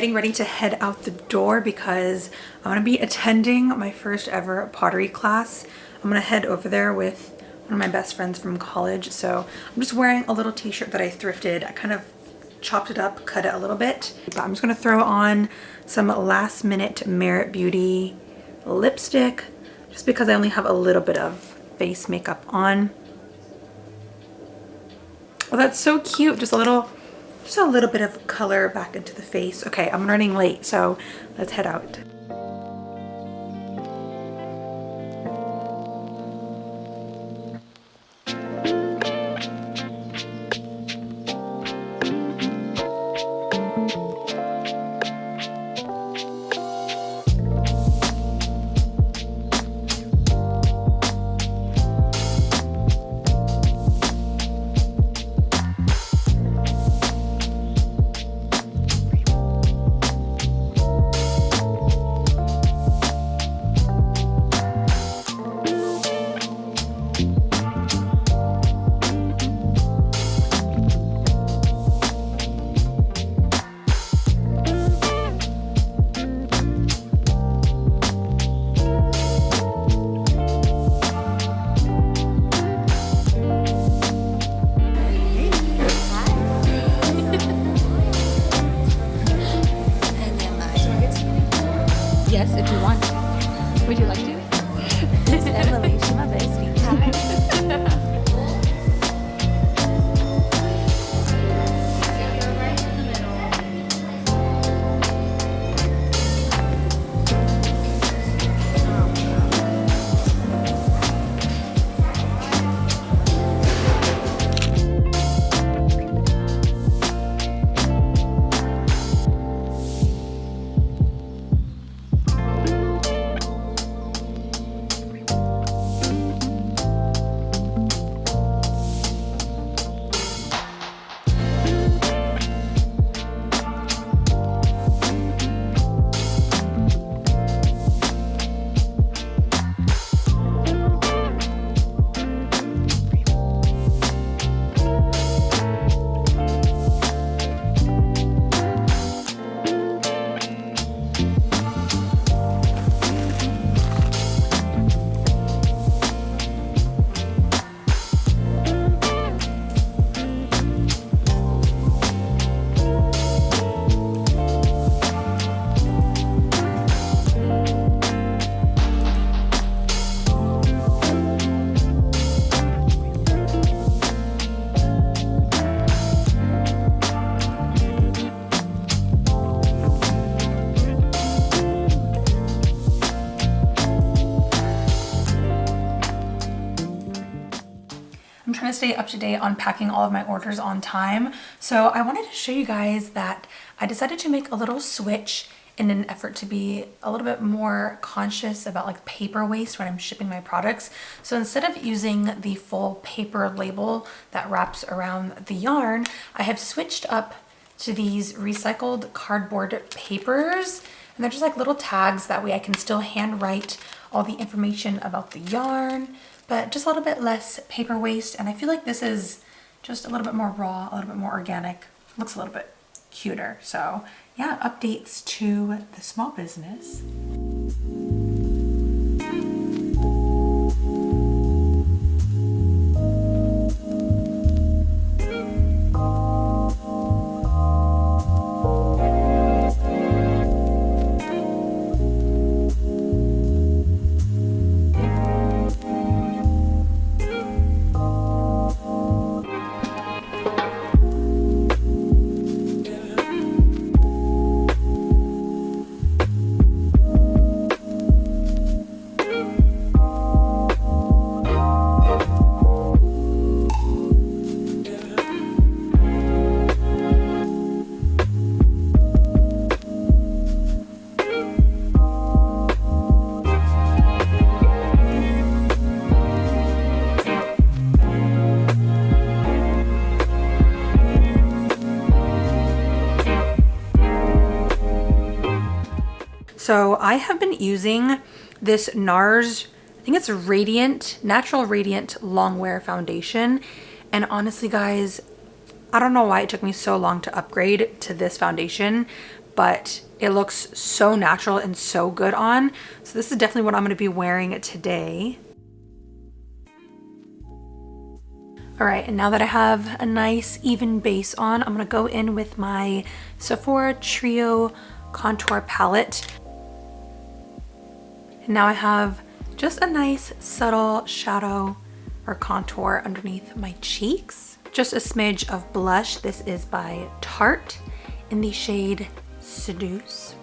getting ready to head out the door because I'm gonna be attending my first ever pottery class. I'm gonna head over there with one of my best friends from college. So I'm just wearing a little t-shirt that I thrifted. I kind of chopped it up, cut it a little bit. But I'm just gonna throw on some last minute Merit Beauty lipstick just because I only have a little bit of face makeup on. Oh, that's so cute. Just a little bit of color back into the face. Okay, I'm running late, so let's head out. Yes, if you want. Would you like to? This is Emily, she's my bestie. I'm trying to stay up to date on packing all of my orders on time. So I wanted to show you guys that I decided to make a little switch in an effort to be a little bit more conscious about like paper waste when I'm shipping my products. So instead of using the full paper label that wraps around the yarn, I have switched up to these recycled cardboard papers. And they're just like little tags, that way I can still handwrite all the information about the yarn, but just a little bit less paper waste. And I feel like this is just a little bit more raw, a little bit more organic, looks a little bit cuter. So yeah, updates to the small business. So I have been using this NARS, I think it's Radiant, Natural Radiant Longwear Foundation. And honestly, guys, I don't know why it took me so long to upgrade to this foundation, but it looks so natural and so good on. So this is definitely what I'm gonna be wearing today. All right, and now that I have a nice even base on, I'm gonna go in with my Sephora Trio Contour Palette. And now I have just a nice subtle shadow or contour underneath my cheeks. Just a smidge of blush. This is by Tarte in the shade Seduce.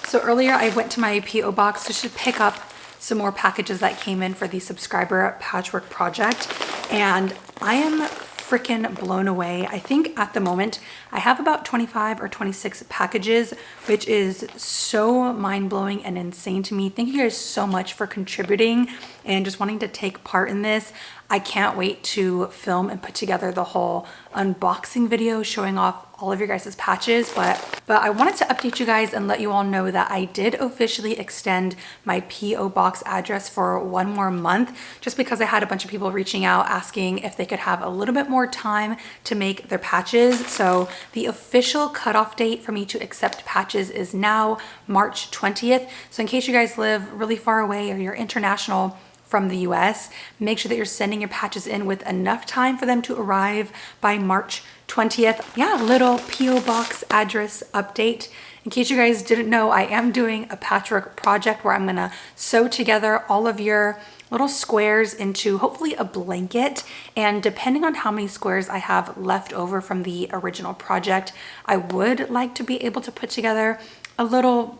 So earlier I went to my P.O. box just to pick up some more packages that came in for the subscriber patchwork project, and I am freaking blown away. I think at the moment I have about 25 or 26 packages, which is so mind-blowing and insane to me. Thank you guys so much for contributing and just wanting to take part in this. I can't wait to film and put together the whole unboxing video showing off all of your guys' patches, but I wanted to update you guys and let you all know that I did officially extend my P.O. box address for 1 more month, just because I had a bunch of people reaching out asking if they could have a little bit more time to make their patches. So the official cutoff date for me to accept patches is now March 20th. So in case you guys live really far away or you're international from the US, make sure that you're sending your patches in with enough time for them to arrive by March 20th. Yeah, little P.O. box address update. In case you guys didn't know, I am doing a patchwork project where I'm gonna sew together all of your little squares into hopefully a blanket, and depending on how many squares I have left over from the original project, I would like to be able to put together a little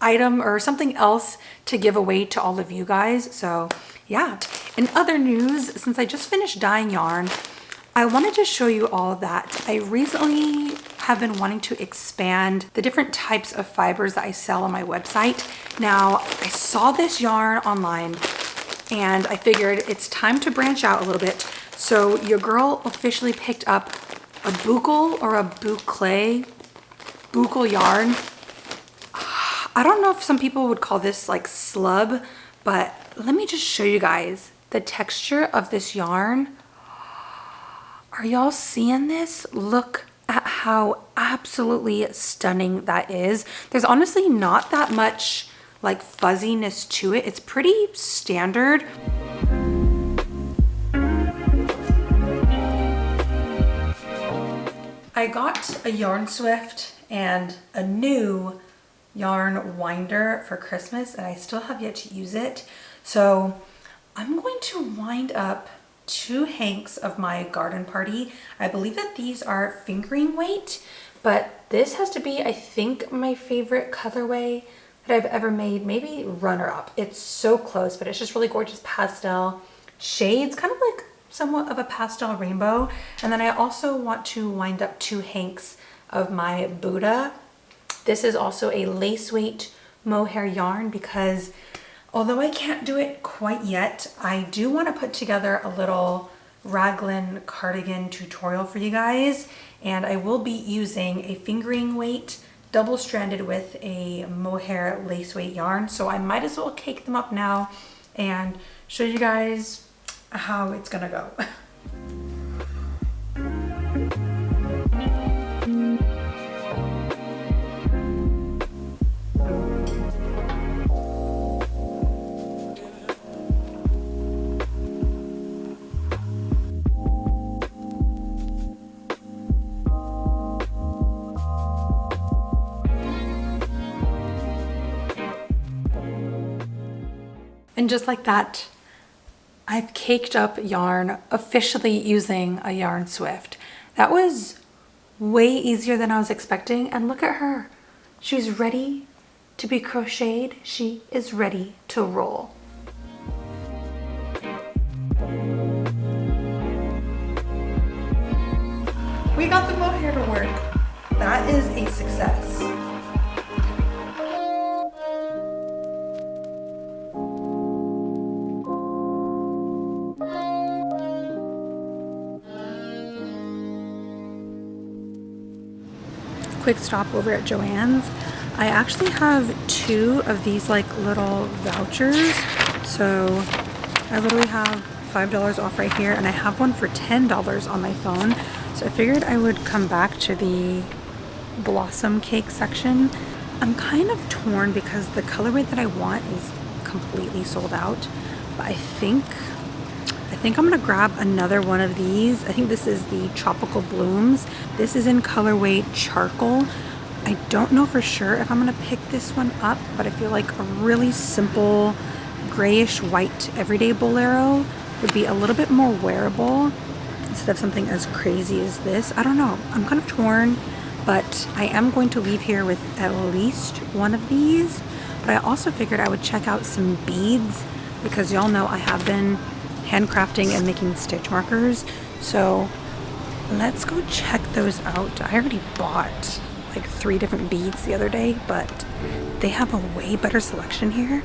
item or something else to give away to all of you guys. So yeah, in other news, since I just finished dyeing yarn, I wanted to show you all that I recently have been wanting to expand the different types of fibers that I sell on my website. Now, I saw this yarn online and I figured it's time to branch out a little bit. So your girl officially picked up a buccal or a bucle yarn. I don't know if some people would call this like slub, but let me just show you guys the texture of this yarn. Are y'all seeing this? Look at how absolutely stunning that is. There's honestly not that much like fuzziness to it. It's pretty standard. I got a yarn swift and a new yarn winder for Christmas, and I still have yet to use it. So I'm going to wind up 2 hanks of my garden party. I believe that these are fingering weight, but this has to be, I think, my favorite colorway that I've ever made, maybe runner-up. It's so close, but it's just really gorgeous pastel shades, kind of like somewhat of a pastel rainbow. And then I also want to wind up 2 hanks of my Buddha. This is also a lace weight mohair yarn because although I can't do it quite yet, I do want to put together a little raglan cardigan tutorial for you guys, and I will be using a fingering weight double stranded with a mohair lace weight yarn. So I might as well cake them up now and show you guys how it's gonna go. And just like that, I've caked up yarn officially using a yarn swift. That was way easier than I was expecting. And look at her. She's ready to be crocheted. She is ready to roll. We got the mohair to work. That is a success. Quick stop over at Joann's. I actually have 2 of these like little vouchers. So I literally have $5 off right here, and I have one for $10 on my phone. So I figured I would come back to the blossom cake section. I'm kind of torn because the colorway that I want is completely sold out, but I think I'm gonna grab another one of these. I think this is the Tropical Blooms. This is in colorway Charcoal. I don't know for sure if I'm gonna pick this one up, but I feel like a really simple grayish white everyday bolero would be a little bit more wearable instead of something as crazy as this. I don't know, I'm kind of torn, but I am going to leave here with at least one of these. But I also figured I would check out some beads because y'all know I have been handcrafting and making stitch markers. So let's go check those out. I already bought like 3 different beads the other day, but they have a way better selection here.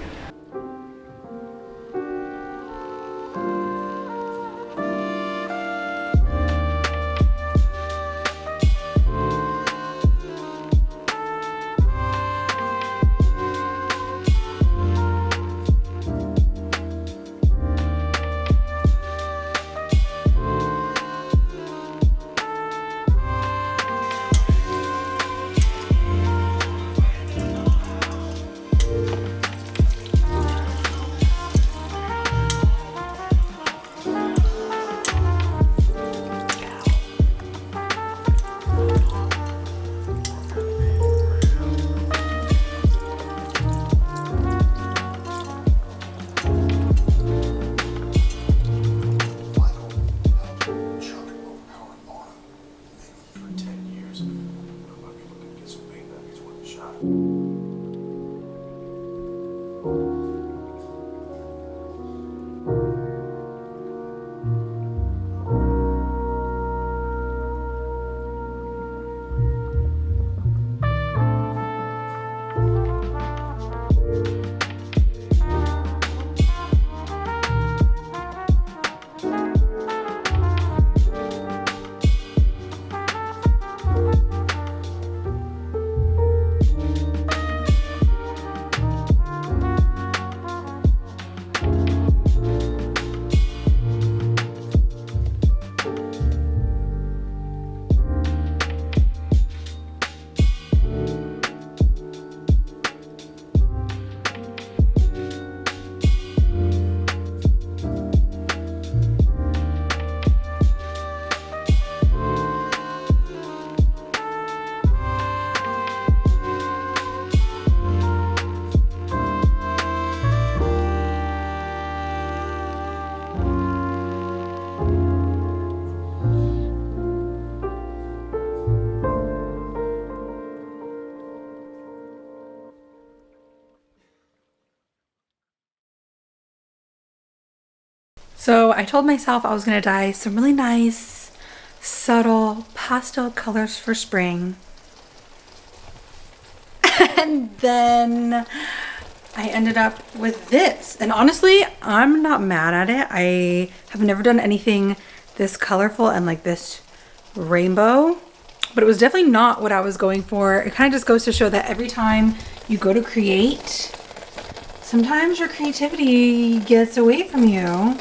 So I told myself I was gonna dye some really nice, subtle pastel colors for spring. And then I ended up with this. And honestly, I'm not mad at it. I have never done anything this colorful and like this rainbow, but it was definitely not what I was going for. It kind of just goes to show that every time you go to create, sometimes your creativity gets away from you.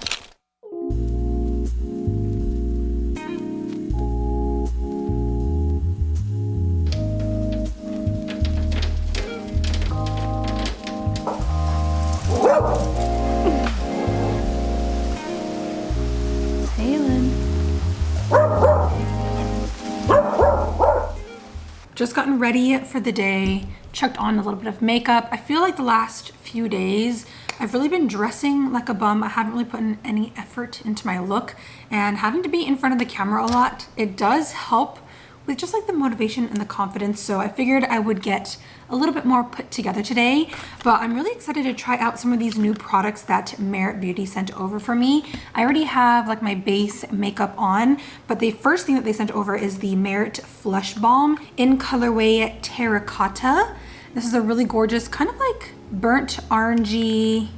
Just gotten ready for the day, chucked on a little bit of makeup. I feel like the last few days I've really been dressing like a bum. I haven't really put in any effort into my look, and having to be in front of the camera a lot, it does help with just like the motivation and the confidence. So I figured I would get a little bit more put together today, but I'm really excited to try out some of these new products that Merit Beauty sent over for me. I already have like my base makeup on, but the first thing that they sent over is the Merit Flush Balm in colorway Terracotta. This is a really gorgeous, kind of like burnt orangey,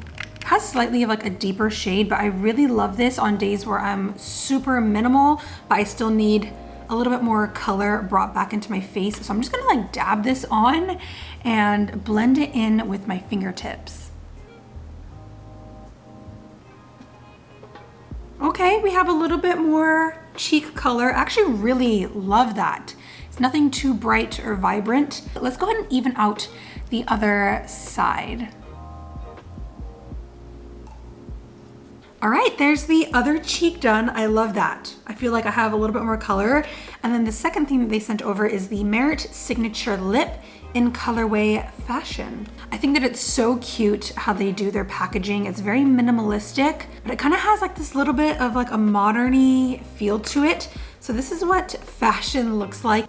has slightly of like a deeper shade, but I really love this on days where I'm super minimal, but I still need a little bit more color brought back into my face. So I'm just gonna like dab this on and blend it in with my fingertips. Okay, we have a little bit more cheek color. I actually really love that. It's nothing too bright or vibrant. Let's go ahead and even out the other side. All right, there's the other cheek done. I love that. I feel like I have a little bit more color. And then the second thing that they sent over is the Merit Signature Lip in colorway Fashion. I think that it's so cute how they do their packaging. It's very minimalistic, but it kind of has like this little bit of like a modern-y feel to it. So this is what Fashion looks like.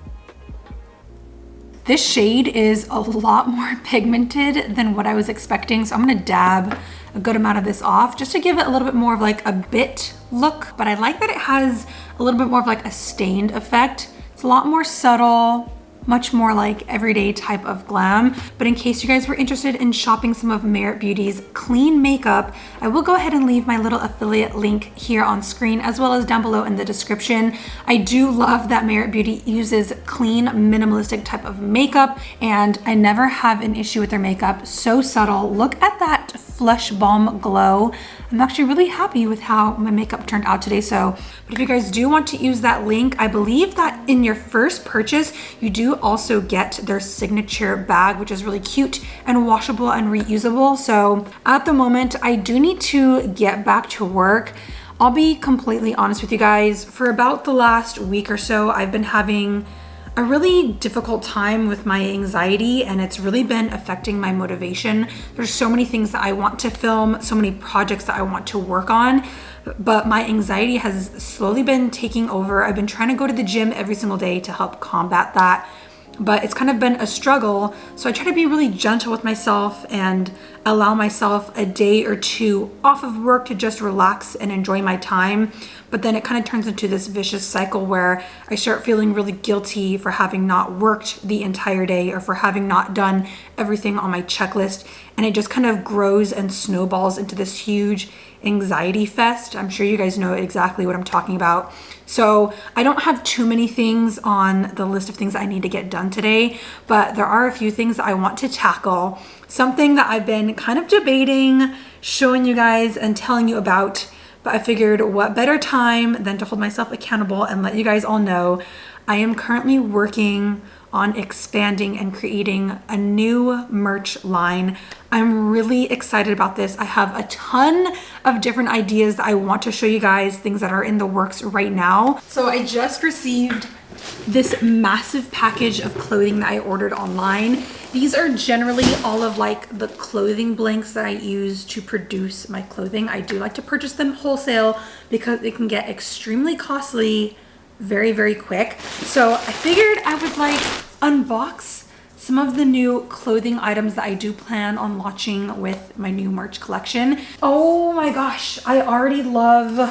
This shade is a lot more pigmented than what I was expecting. So I'm gonna dab a good amount of this off just to give it a little bit more of like a bit look. But I like that it has a little bit more of like a stained effect. It's a lot more subtle, much more like everyday type of glam. But in case you guys were interested in shopping some of Merit Beauty's clean makeup, I will go ahead and leave my little affiliate link here on screen as well as down below in the description. I do love that Merit Beauty uses clean, minimalistic type of makeup, and I never have an issue with their makeup. So subtle. Look at that Flush Balm glow. I'm actually really happy with how my makeup turned out today. But if you guys do want to use that link, I believe that in your first purchase, you do also get their signature bag, which is really cute and washable and reusable. So at the moment, I do need to get back to work. I'll be completely honest with you guys. For about the last week or so, I've been having a really difficult time with my anxiety, and it's really been affecting my motivation. There's so many things that I want to film, so many projects that I want to work on, but my anxiety has slowly been taking over. I've been trying to go to the gym every single day to help combat that, but it's kind of been a struggle. So I try to be really gentle with myself and allow myself a day or two off of work to just relax and enjoy my time. But then it kind of turns into this vicious cycle where I start feeling really guilty for having not worked the entire day or for having not done everything on my checklist. And it just kind of grows and snowballs into this huge anxiety fest. I'm sure you guys know exactly what I'm talking about. So I don't have too many things on the list of things I need to get done today, but there are a few things that I want to tackle. Something that I've been kind of debating, showing you guys and telling you about, but I figured what better time than to hold myself accountable and let you guys all know I am currently working on expanding and creating a new merch line. I'm really excited about this. I have a ton of different ideas that I want to show you guys, things that are in the works right now. So I just received this massive package of clothing that I ordered online. These are generally all of like the clothing blanks that I use to produce my clothing. I do like to purchase them wholesale because it can get extremely costly very, very quick. So I figured I would like unbox some of the new clothing items that I do plan on launching with my new merch collection. Oh my gosh, I love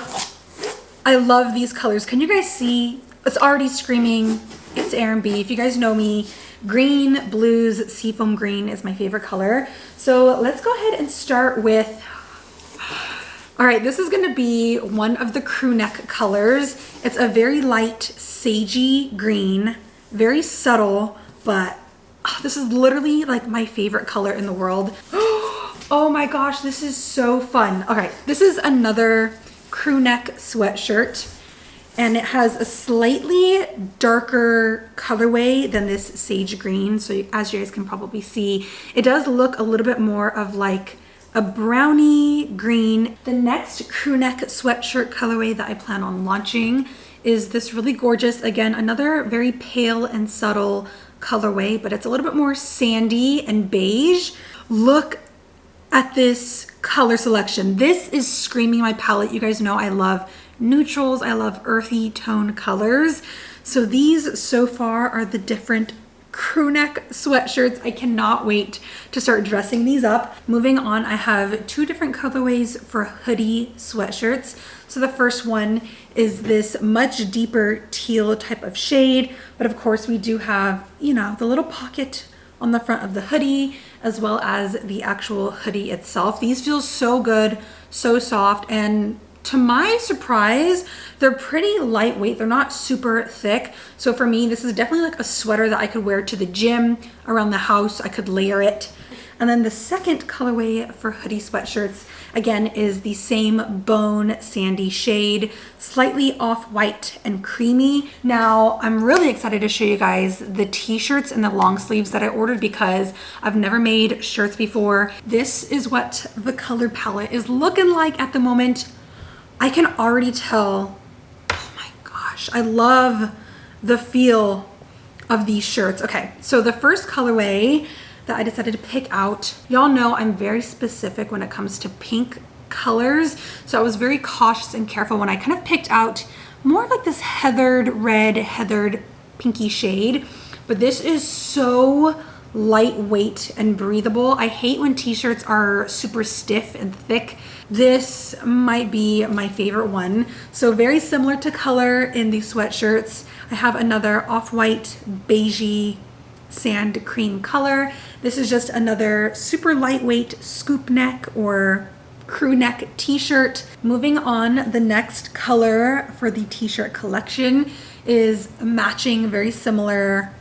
these colors. Can you guys see? It's already screaming, it's Erin B. If you guys know me, green, blues, seafoam green is my favorite color. So let's go ahead and start with, all right, this is gonna be one of the crew neck colors. It's a very light sagey green, very subtle, but this is literally like my favorite color in the world. Oh my gosh, this is so fun. Okay, this is another crew neck sweatshirt, and it has a slightly darker colorway than this sage green. So as you guys can probably see, it does look a little bit more of like a brownie green. The next crew neck sweatshirt colorway that I plan on launching is this really gorgeous, again, another very pale and subtle colorway, but it's a little bit more sandy and beige. Look at this color selection. This is screaming my palette. You guys know I love neutrals. I love earthy tone colors. So these so far are the different crew neck sweatshirts. I cannot wait to start dressing these up. Moving on, I have two different colorways for hoodie sweatshirts. So the first one is this much deeper teal type of shade, but of course we do have, you know, the little pocket on the front of the hoodie as well as the actual hoodie itself. These feel so good, so soft, and to my surprise, they're pretty lightweight. They're not super thick. So for me, this is definitely like a sweater that I could wear to the gym, around the house. I could layer it. And then the second colorway for hoodie sweatshirts, again, is the same bone sandy shade, slightly off-white and creamy. Now, I'm really excited to show you guys the t-shirts and the long sleeves that I ordered because I've never made shirts before. This is what the color palette is looking like at the moment. I can already tell, oh my gosh, I love the feel of these shirts. Okay, so the first colorway that I decided to pick out, y'all know I'm very specific when it comes to pink colors, so I was very cautious and careful when I kind of picked out more of like this heathered red, heathered pinky shade. But this is so lightweight and breathable. I hate when t-shirts are super stiff and thick. This might be my favorite one. So very similar to color in the sweatshirts. I have another off-white beigey sand cream color. This is just another super lightweight scoop neck or crew neck t-shirt. Moving on, the next color for the t-shirt collection is matching, very similar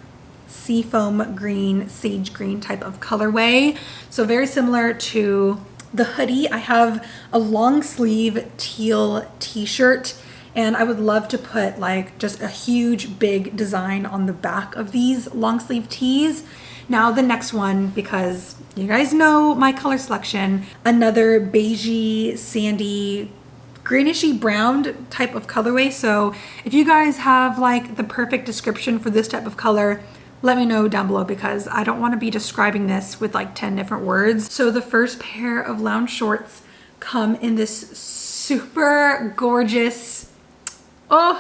seafoam green, sage green type of colorway. So very similar to the hoodie. I have a long sleeve teal t-shirt, and I would love to put like just a huge big design on the back of these long sleeve tees. Now the next one, because you guys know my color selection, another beigey, sandy, grenishy brown type of colorway. So if you guys have like the perfect description for this type of color, let me know down below because I don't want to be describing this with like 10 different words. So the first pair of lounge shorts come in this super gorgeous,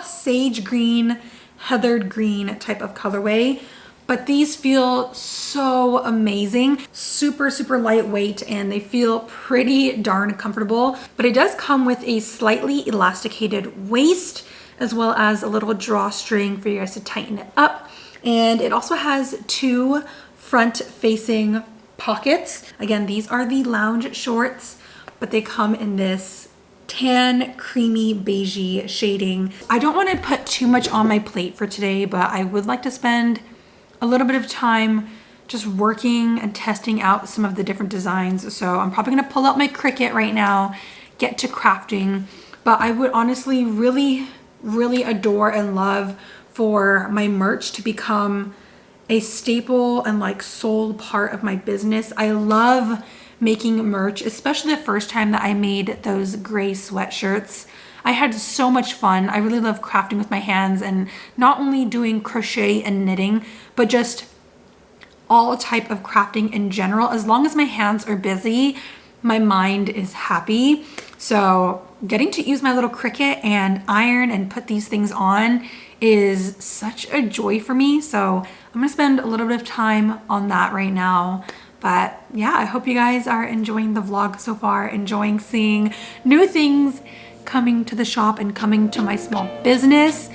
sage green, heathered green type of colorway. But these feel so amazing, super, super lightweight, and they feel pretty darn comfortable. But it does come with a slightly elasticated waist, as well as a little drawstring for you guys to tighten it up. And it also has two front-facing pockets. Again, these are the lounge shorts, but they come in this tan, creamy, beigey shading. I don't want to put too much on my plate for today, but I would like to spend a little bit of time just working and testing out some of the different designs. So I'm probably gonna pull out my Cricut right now, get to crafting. But I would honestly really, really adore and love for my merch to become a staple and like sole part of my business. I love making merch, especially the first time that I made those gray sweatshirts. I had so much fun. I really love crafting with my hands and not only doing crochet and knitting, but just all type of crafting in general. As long as my hands are busy, my mind is happy. So getting to use my little Cricut and iron and put these things on is such a joy for me. So I'm gonna spend a little bit of time on that right now. But yeah, I hope you guys are enjoying the vlog so far, enjoying seeing new things coming to the shop and coming to my small business.